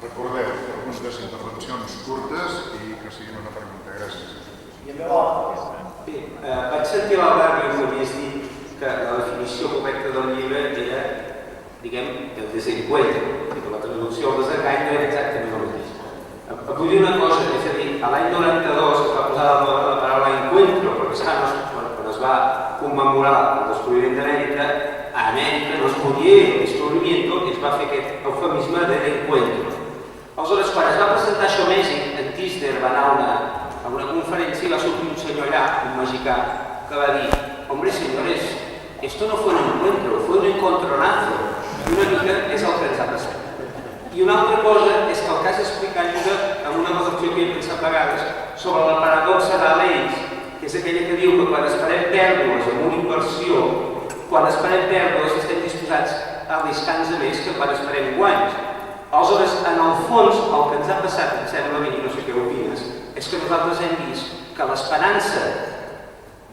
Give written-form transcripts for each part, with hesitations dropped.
recordeu, preguntes, intervencions curtes i que siguin una pregunta. Gràcies. Vaig sentir l'Albert que m'havies dit que la definició correcta del llibre era, diguem, el desencuentro, que la traducció al desengany no era exactament el mateix. Vull dir una cosa, és a dir, a l'any 92 es va posar la paraula encuentro, perquè quan es va commemorar el descobriment d'Amèrica, a Amèrica no es podia el descobrimiento i es va fer aquest eufemisme de l'encuentro. Aleshores, quan es va presentar això a Mèxic, en Tisner va anar a una conferència i va sortir un senyor allà, un mexicà, que va dir: hombre, señores, esto no fue un encuentro, fue un encontronazo. I una mica és el que ens ha passat. I una altra cosa és que el cas explica ajuda amb una reflexió que he pensat vegades sobre la paradoxa d'Aleix, que és aquella que diu que quan esperem pèrdues en una inversió, quan esperem pèrdues estem disposats a arriscar-nos a més que quan esperem guanys. Aleshores, en el fons, el que ens ha passat, em sembla a mi, no sé què opines, és que nosaltres hem vist que l'esperança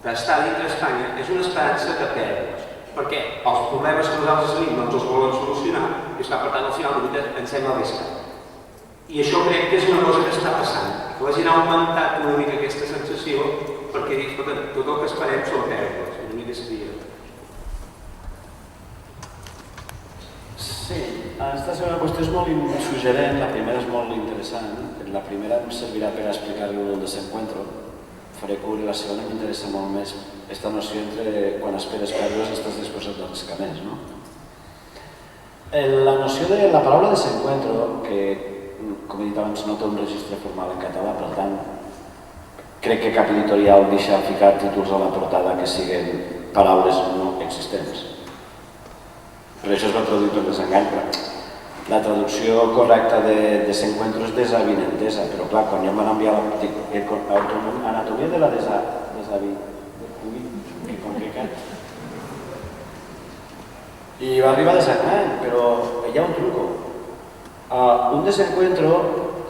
d'estar dintre Espanya és una esperança de pèrdues, perquè els problemes que nosaltres tenim no ens els volen solucionar i per tant al final de veritat ens hem arriscat. I això crec que és una cosa que està passant, que la gent ha augmentat una mica aquesta sensació perquè dic, tot el que esperem són pèrdues, una mica seria. Sí, aquesta segona qüestió és molt suggerent, la primera és molt interessant, la primera em servirà per explicar-ho el desencuentro, faré curt i la segona m'interessa molt més aquesta noció entre quan esperes pèrdues estàs disposat a arriscar més, no? La noció de la paraula desencuentro, que com he dit abans no té un registre formal en català, per tant crec que cap editorial deixa ficar títols a la portada que siguin paraules no existents. Per això es va traduir per desengany, però la traducció correcta de desencuentro és desavinentesa, però clar, quan jo em van enviar l'anatomia de la desavinentesa, que complicat. I va arribar desengany, però hi ha un truco. Un desencuentro,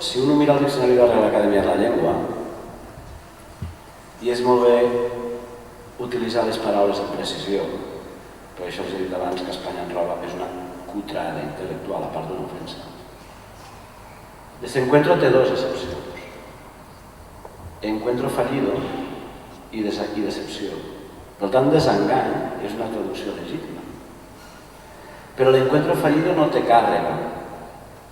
si un mira el diccionari de la Real Acadèmia de la Llengua, i és molt bé utilitzar les paraules amb precisió, per això els he dit abans que Espanya en roba és una cutrada intel·lectual, a part d'una ofensa. Desencuentro té dues excepcions. Encuentro fallido i decepció. Per tant, desengany és una traducció legítima. Però l'encuentro fallido no té càrrega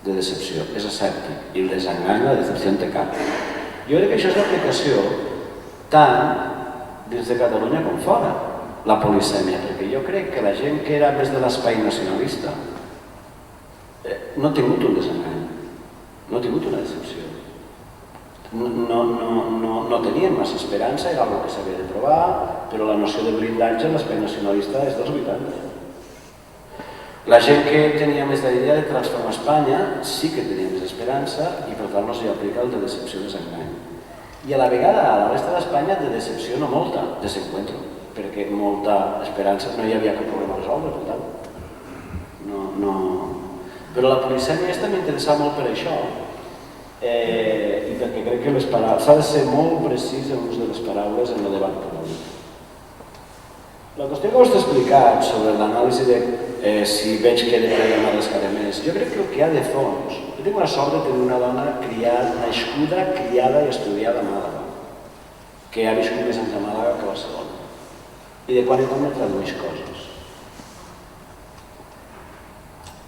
de decepció, és escèptic. I el desengany, la decepció té càrrega. Jo crec que això és l'aplicació tant dins de Catalunya com fora. La polisèmia, perquè jo crec que la gent que era més de l'espai nacionalista no ha tingut un desengany, no ha tingut una decepció. No tenien massa esperança, era una cosa que s'havia de provar, però la noció de blindatge en l'espai nacionalista és dels 80. La gent que tenia més la idea de transformar Espanya sí que tenia més esperança i per tant no s'hi aplica el de decepció i desengany. I a la vegada a la resta d'Espanya de decepció no molta, desencuentro, perquè molta esperança, no hi havia cap problema a resoldre, per tant. Però la polisèmia aquesta m'interessa molt per això, i perquè crec que s'ha de ser molt precís en l'ús de les paraules en el debat polític. La qüestió que vostè ha explicat sobre l'anàlisi de si veig que he de pregar més cada mes, jo crec que el que hi ha de fons, jo tinc una sort de tenir una dona nascuda, criada i estudiada a Màlaga, que ha viscut més anys a Màlaga que a Barcelona, i de quan en quan me tradueix coses.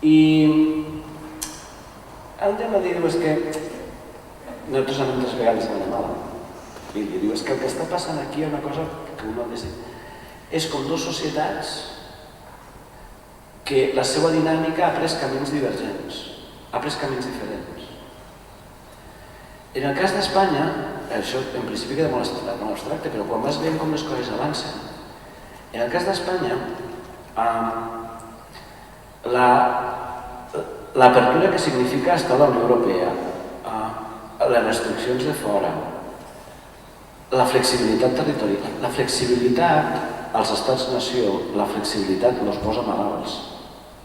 I el tema diu és que nosaltres anem 3 vegades a Màlaga, i diu és que el que està passant aquí és una cosa que un ha de ser. És com dues societats que la seva dinàmica ha pres camins divergents, ha pres camins diferents. En el cas d'Espanya, això en principi queda molt abstracte, però quan vas veient com les coses avancen, en el cas d'Espanya, l'apertura que significa estar a la Unió Europea, les restriccions de fora, la flexibilitat territorial, la flexibilitat als estats-nació, la flexibilitat els posa malalts,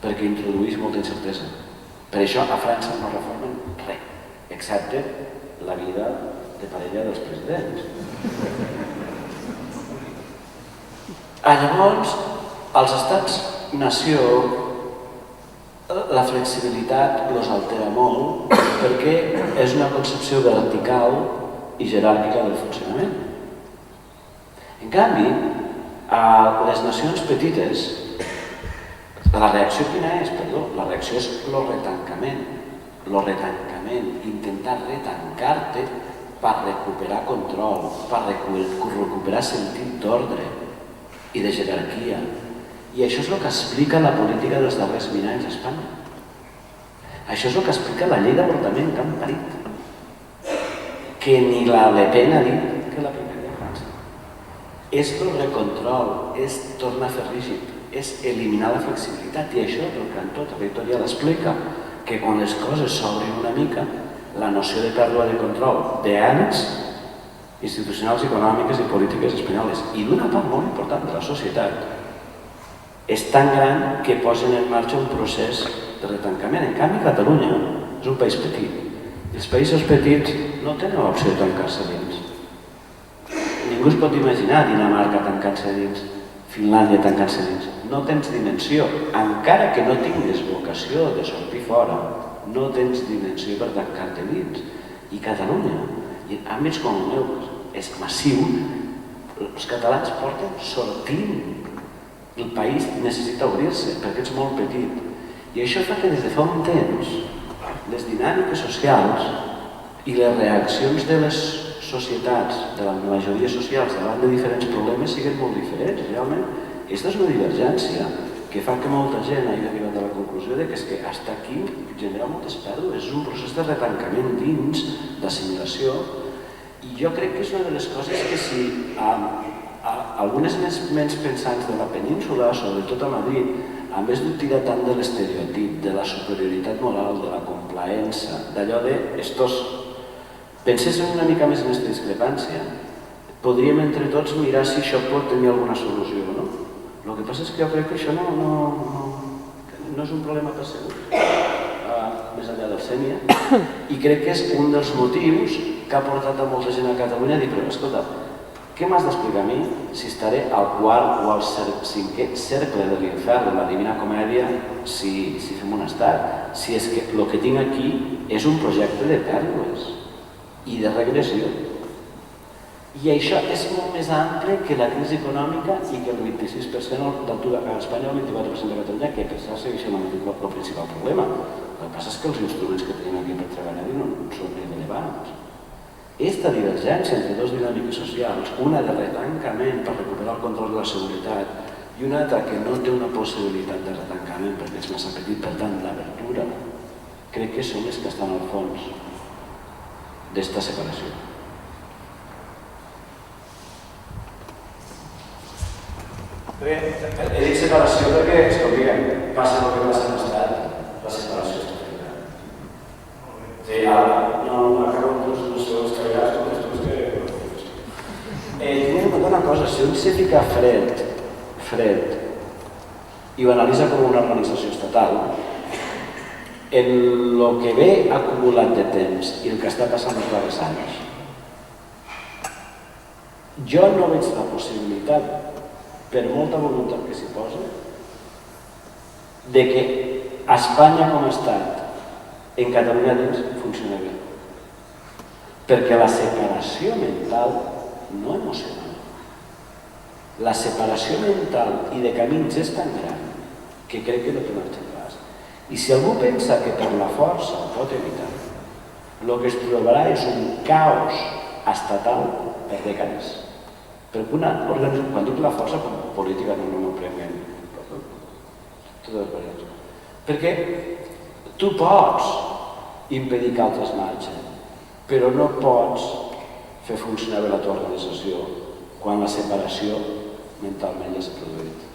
perquè introdueix molta incertesa. Per això a França no reformen res, excepte la vida de parella dels presidents. Llavors, als estats-nació, la flexibilitat els altera molt perquè és una concepció vertical i jeràrquica del funcionament. En canvi, a les nacions petites, la reacció quina és? Perdó, la reacció és el retancament. El retancament, intentar retancar-te per recuperar control, per recuperar sentit d'ordre i de jerarquia. I això és el que explica la política dels darrers 20 anys a Espanya. Això és el que explica la llei d'avortament que han parit. Que ni la Le Pen ha dit que la primera de França. És el recontrol, és tornar a fer rígid, és eliminar la flexibilitat. I això el cantó territorial explica que quan les coses s'obren una mica, la noció de pèrdua de control d'ànims institucionals, econòmiques i polítiques espanyoles i d'una part molt important de la societat és tan gran que posen en marxa un procés de retancament. En canvi, Catalunya és un país petit. I els països petits no tenen l'opció de tancar-se dins. Ningú es pot imaginar Dinamarca tancant-se dins, Finlàndia tancant-se dins. No tens dimensió. Encara que no tinguis vocació de sortir fora, no tens dimensió per tancar-te dins. I Catalunya, i en àmbits com el meu, és massiu. Els catalans porten sortint. El país necessita obrir-se perquè és molt petit. I això fa que des de fa un temps les dinàmiques socials i les reaccions de les societats, de la majoria socials davant de diferents problemes siguin molt diferents. Realment, aquesta és una divergència que fa que molta gent hagi arribat a la conclusió que és que fins aquí genera moltes pèrdues. És un procés de retancament dins, d'assimilació, i jo crec que és una de les coses que si algunes menys pensants de la península, sobretot a Madrid, a més d'utilar tant de l'estereotip, de la superioritat moral, de la complaença, d'allò de estos, pensessin una mica més en aquesta discrepància, podríem entre tots mirar si això pot tenir alguna solució o no. El que passa és que jo crec que això no és un problema percebut, més enllà del sènia, i crec que és un dels motius que ha portat a molta gent a Catalunya a dir, però escolta, què m'has d'explicar a mi si estaré al quart o al cinquè cercle de l'infern, de la Divina Comèdia, si fem un estat? Si és que el que tinc aquí és un projecte de pèrdues i de regressió. I això és molt més ample que la crisi econòmica i que el 26% d'atur a Espanya o el 24% de Catalunya, que per cert segueix sent el principal problema. El que passa és que els instruments que tenim aquí per treballar-hi no són irrellevants. Aquesta divergència entre dues dinàmiques socials, una de retancament per recuperar el control de la seguretat i una altra que no té una possibilitat de retancament perquè és massa petit, per tant, d'abertura, crec que són les que estan al fons d'esta separació. He dit separació perquè, escoltiguem, passa el que passa en l'estat, la separació està feta. Sí, ara, no acabo amb els seus carregats com els que... Tinc en compte una cosa, si un se fica fred, i ho analitza com una organització estatal, en el que ve acumulat de temps i el que està passant els darrers anys, jo no veig la possibilitat, per molta voluntat que s'hi posa, de que Espanya com a estat en Catalunya dins funciona bé. Perquè la separació mental, no emocional, la separació mental i de camins és tan gran que crec que no té marxa enrere. I si algú pensa que per la força ho pot evitar, el que es trobarà és un caos estatal per dècades. Perquè una organització, quan dic la força política no m'ho prenguem, totes les variants. Perquè tu pots impedir que altres marxen, però no pots fer funcionar bé la teva organització quan la separació mentalment ja s'ha produït.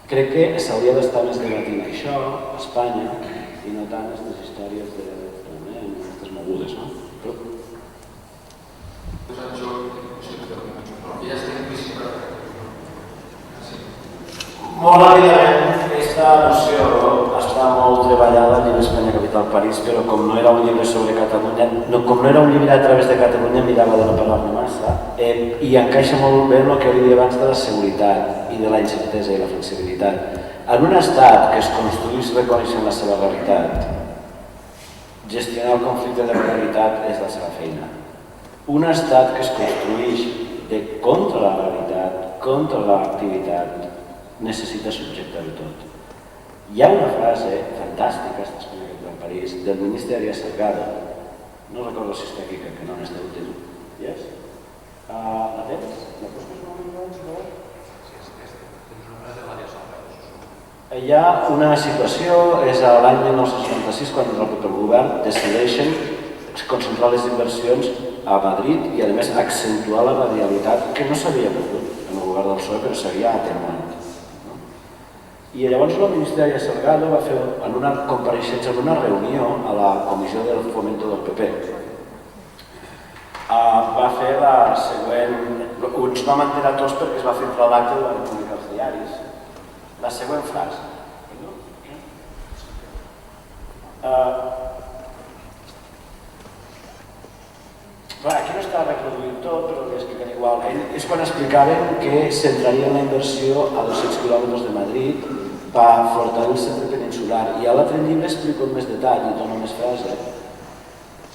Crec que s'hauria d'estar més debatint això a Espanya i no tant aquestes històries d'aquestes mogudes, no? Molt ràpidament, aquesta noció està molt treballada al llibre Espanya Capital París, però com no era un llibre sobre Catalunya, com no era un llibre a través de Catalunya, mirava de no parlar-ne massa, i encaixa molt bé el que hauria dit abans de la seguretat i de la incertesa i la flexibilitat. En un estat que es construís reconeixent la seva realitat, gestionar el conflicte de realitat és la seva feina. Un estat que es construeix contra la realitat, contra l'activitat, necessita subjectar-ho tot. Hi ha una frase fantàstica, de París, del ministre Arias Salgado, no recordo si està aquí, que no n'està útil. Yes? La tens? La pots posar un moment? Hi ha una situació, és l'any 1966, quan el govern decideixen concentrar les inversions a Madrid i, a més, accentuar la radialitat que no s'havia perdut en el govern del PSOE, però s'havia atenuat. I llavors el ministre Arias Salgado va fer en una compareixença, en una reunió a la comissió del fomento del PP, va fer la següent... Uns vam enterar tots perquè es va fer entrar l'acte i van publicar els diaris. La següent frase. Aquí no està reproduït tot, però l'hi explicaré igual. És quan explicaven que centrarien la inversió a 200 quilòmetres de Madrid per fortalecer el centre peninsular. I a l'altre llibre explico amb més detall i dono més frase.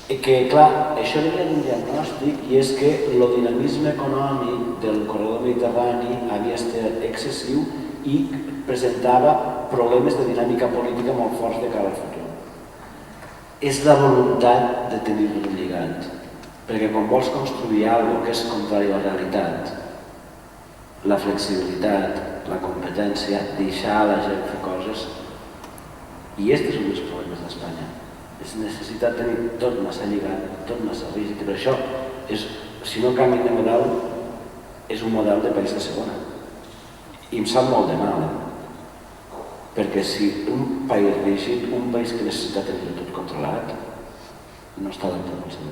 Que, clar, això venia d'un diagnòstic i és que el dinamisme econòmic del corredor mediterrani havia estat excessiu i presentava problemes de dinàmica política molt forts de cara al futur. És la voluntat de tenir-lo lligat, perquè quan vols construir alguna cosa que és contrari a la realitat, la flexibilitat, la competència, deixar a la gent fer coses, i aquest és un dels problemes d'Espanya. Es necessita tenir tot massa lligat, tot massa rígid, i per això, si no canvi de model, és un model de país de segona. I em sap molt de mal, perquè si un país rígid, un país que necessita tenir tot controlat, no està adaptat al seu